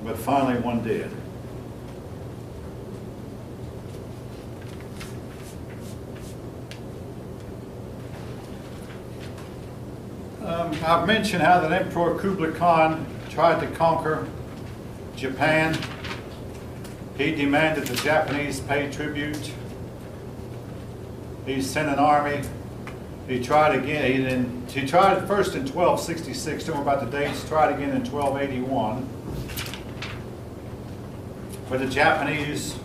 but finally one did. I've mentioned how that Emperor Kublai Khan tried to conquer Japan. He demanded the Japanese pay tribute. He sent an army. He tried again. He tried first in 1266. Don't worry about the dates. Tried again in 1281. But the Japanese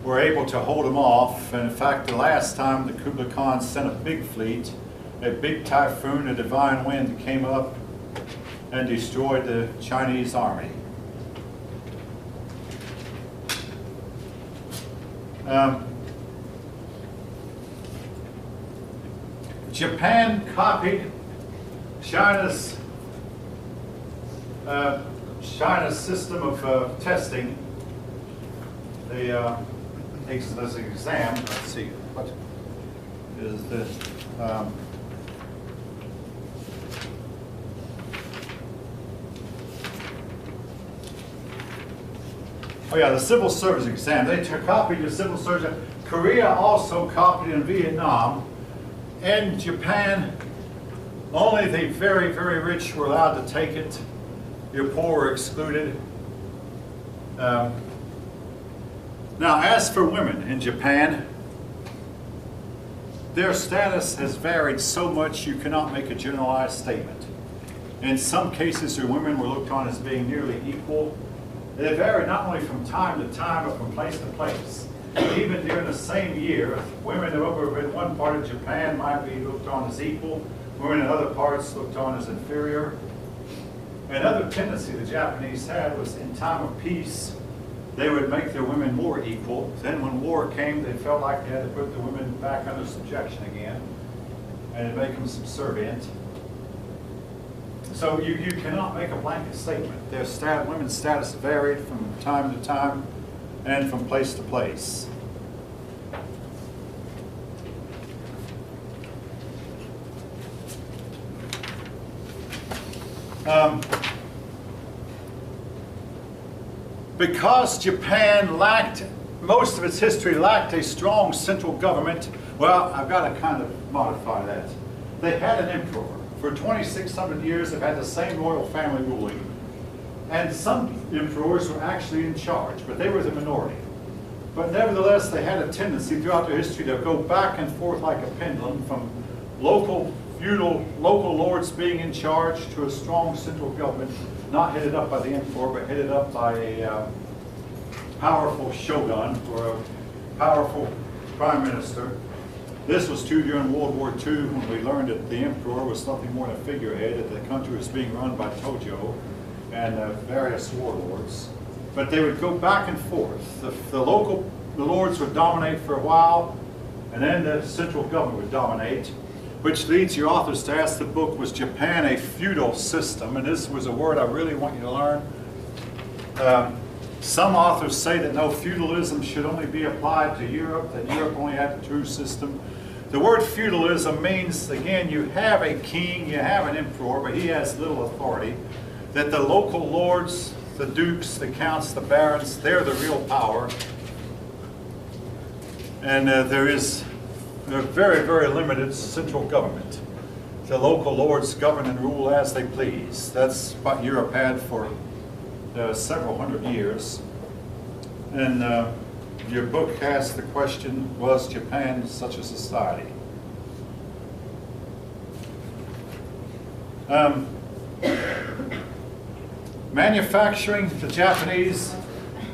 were able to hold him off. And in fact, the last time the Kublai Khan sent a big fleet, a big typhoon, a divine wind came up and destroyed the Chinese army. Japan copied China's system of testing. This exam. Let's see, what is this? Oh yeah, the civil service exam. They copied the civil service. Korea also copied in Vietnam. In Japan, only the very, very rich were allowed to take it. Your poor were excluded. Now, as for women in Japan, their status has varied so much you cannot make a generalized statement. In some cases, their women were looked on as being nearly equal. They varied not only from time to time, but from place to place. Even during the same year, women over in one part of Japan might be looked on as equal, women in other parts looked on as inferior. Another tendency the Japanese had was in time of peace, they would make their women more equal. Then when war came, they felt like they had to put the women back under subjection again and make them subservient. So you cannot make a blanket statement. Their women's status varied from time to time and from place to place. Because Japan lacked, most of its history lacked a strong central government, well, I've got to kind of modify that. They had an emperor. For 2,600 years, they've had the same royal family ruling. And some emperors were actually in charge, but they were the minority. But nevertheless, they had a tendency throughout their history to go back and forth like a pendulum from local, feudal, local lords being in charge to a strong central government, not headed up by the emperor, but headed up by a powerful shogun or a powerful prime minister. This was true during World War II when we learned that the emperor was nothing more than a figurehead, that the country was being run by Tojo and various warlords. But they would go back and forth. The lords would dominate for a while, and then the central government would dominate, which leads your authors to ask the book, was Japan a feudal system? And this was a word I really want you to learn. Some authors say that no, feudalism should only be applied to Europe, that Europe only had a true system. The word feudalism means, again, you have a king, you have an emperor, but he has little authority. That the local lords, the dukes, the counts, the barons, they're the real power. And there is a very, very limited central government. The local lords govern and rule as they please. That's what Europe had for several hundred years. And your book asks the question, was Japan such a society? Manufacturing, the Japanese,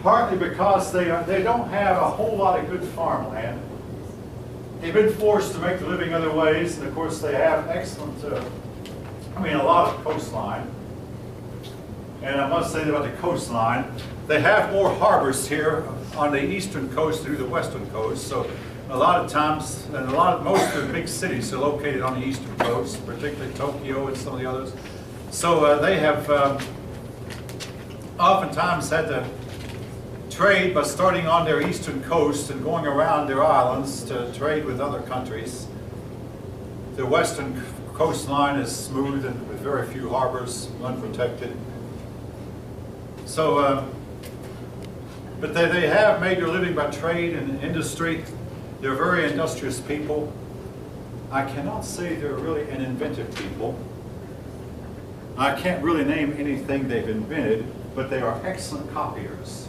partly because they don't have a whole lot of good farmland. They've been forced to make a living other ways, and of course they have excellent, a lot of coastline. And I must say about the coastline, they have more harbors here on the eastern coast through the western coast. So a lot of times, and most of the big cities are located on the eastern coast, particularly Tokyo and some of the others. So they have oftentimes had to trade by starting on their eastern coast and going around their islands to trade with other countries. The western coastline is smooth and with very few harbors, unprotected. So, but they have made their living by trade and industry. They're very industrious people. I cannot say they're really an inventive people. I can't really name anything they've invented, but they are excellent copiers.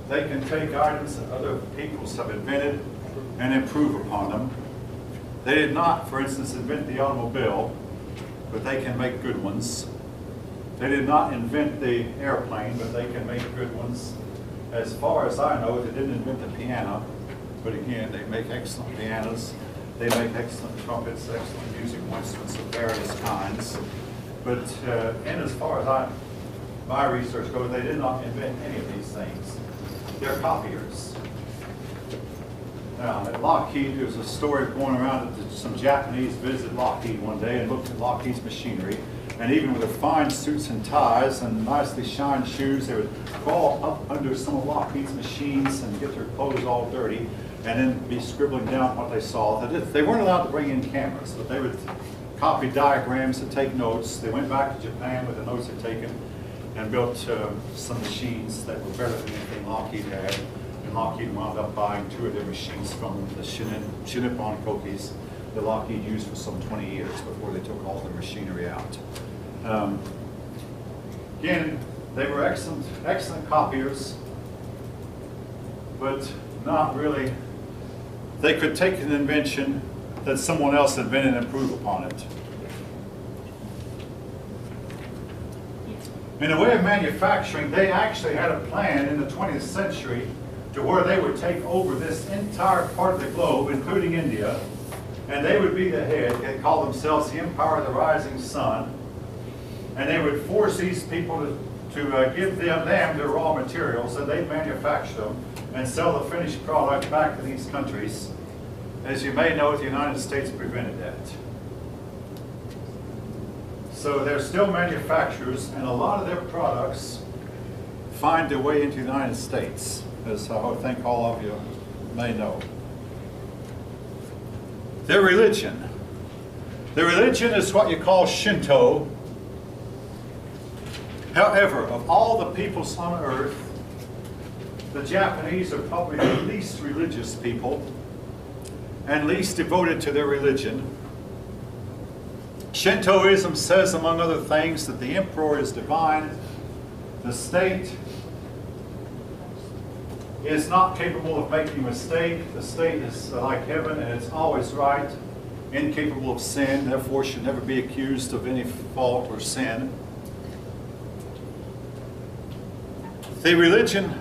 They can take items that other peoples have invented and improve upon them. They did not, for instance, invent the automobile, but they can make good ones. They did not invent the airplane, but they can make good ones. As far as I know, they didn't invent the piano, but again, they make excellent pianos. They make excellent trumpets, excellent musical instruments of various kinds. But and as far as my research goes, they did not invent any of these things. They're copiers. Now, at Lockheed, there's a story going around that some Japanese visited Lockheed one day and looked at Lockheed's machinery. And even with their fine suits and ties and nicely shined shoes, they would crawl up under some of Lockheed's machines and get their clothes all dirty and then be scribbling down what they saw. They weren't allowed to bring in cameras, but they would copy diagrams and take notes. They went back to Japan with the notes they'd taken and built some machines that were better than anything Lockheed had. And Lockheed wound up buying 2 of their machines from the Shinippon Kokis that Lockheed used for some 20 years before they took all their machinery out. Again, they were excellent copiers, but not really. They could take an invention that someone else invented and improve upon it. In the way of manufacturing, they actually had a plan in the 20th century to where they would take over this entire part of the globe, including India, and they would be the head. They called themselves the Empire of the Rising Sun, and they would force these people to give them their raw materials, and they'd manufacture them and sell the finished product back to these countries. As you may know, the United States prevented that. So they're still manufacturers, and a lot of their products find their way into the United States, as I think all of you may know. Their religion. Their religion is what you call Shinto. However, of all the peoples on earth, the Japanese are probably the least religious people and least devoted to their religion. Shintoism says, among other things, that the emperor is divine, the state is not capable of making a mistake, the state is like heaven and it's always right, incapable of sin, therefore should never be accused of any fault or sin. The religion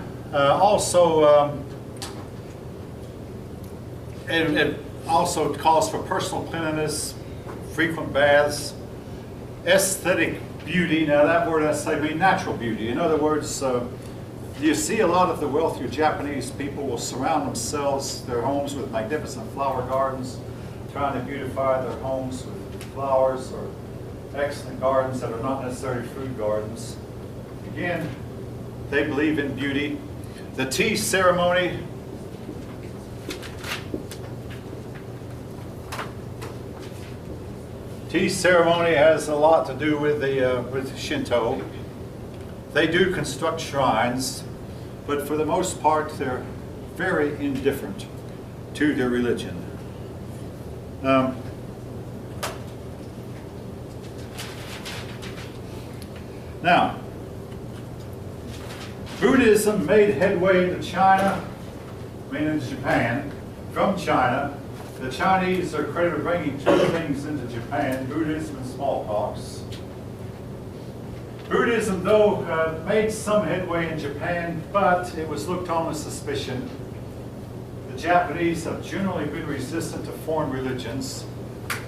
it also calls for personal cleanliness, frequent baths, aesthetic beauty. Now that word I means natural beauty. In other words, you see a lot of the wealthier Japanese people will surround their homes with magnificent flower gardens, trying to beautify their homes with flowers or excellent gardens that are not necessarily food gardens. Again, they believe in beauty. The tea ceremony. Tea ceremony has a lot to do with with Shinto. They do construct shrines, but for the most part, they're very indifferent to their religion. Now, Buddhism made headway into China, meaning Japan. From China, the Chinese are credited with bringing 2 things into Japan, Buddhism and smallpox. Buddhism, though, made some headway in Japan, but it was looked on with suspicion. The Japanese have generally been resistant to foreign religions,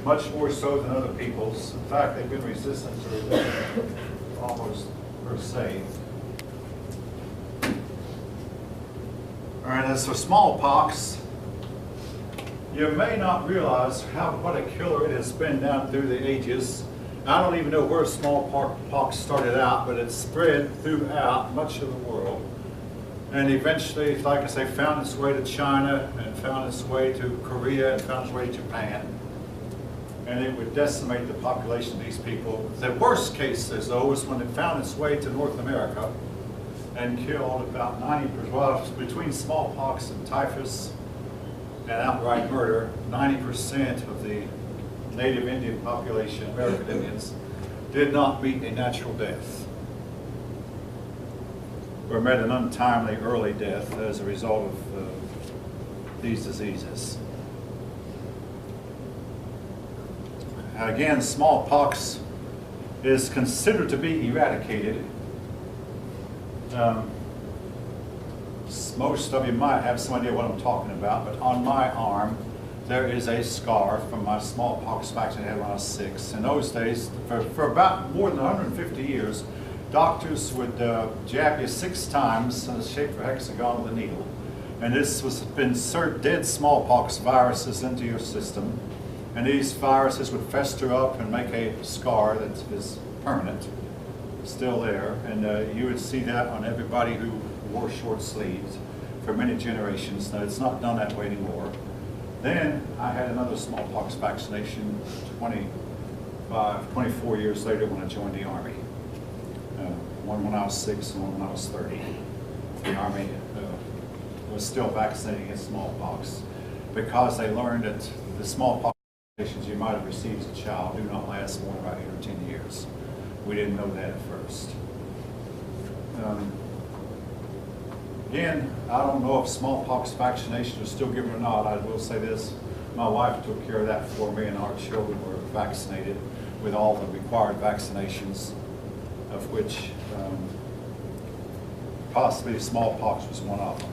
much more so than other peoples. In fact, they've been resistant to religion almost per se. All right, as for smallpox, you may not realize what a killer it has been down through the ages. I don't even know where smallpox started out, but it spread throughout much of the world. And eventually, like I say, found its way to China and found its way to Korea and found its way to Japan. and it would decimate the population of these people. The worst cases, though, was when it found its way to North America and killed about 90%, well, between smallpox and typhus and outright murder, 90% of the native Indian population, American Indians, did not meet a natural death or met an untimely early death as a result of these diseases. Again, smallpox is considered to be eradicated. Most of you might have some idea what I'm talking about, but on my arm there is a scar from my smallpox vaccine I had when I was 6. In those days, for about more than 150 years, doctors would jab you 6 times in the shape of a hexagon with a needle. And this was insert dead smallpox viruses into your system. And these viruses would fester up and make a scar that is permanent, still there. And you would see that on everybody who wore short sleeves for many generations. Now, it's not done that way anymore. Then I had another smallpox vaccination 24 years later when I joined the Army. One when I was 6 and one when I was 30. The Army was still vaccinating against smallpox because they learned that the smallpox vaccinations you might have received as a child do not last more than about 8 or 10 years. We didn't know that at first. Again, I don't know if smallpox vaccination is still given or not. I will say this, my wife took care of that for me, and our children were vaccinated with all the required vaccinations, of which possibly smallpox was one of them.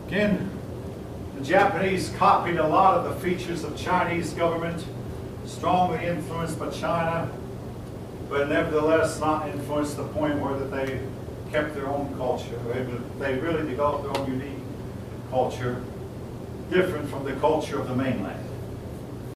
Again, the Japanese copied a lot of the features of Chinese government, strongly influenced by China, but nevertheless not influenced to the point where that they kept their own culture. They really developed their own unique culture, different from the culture of the mainland.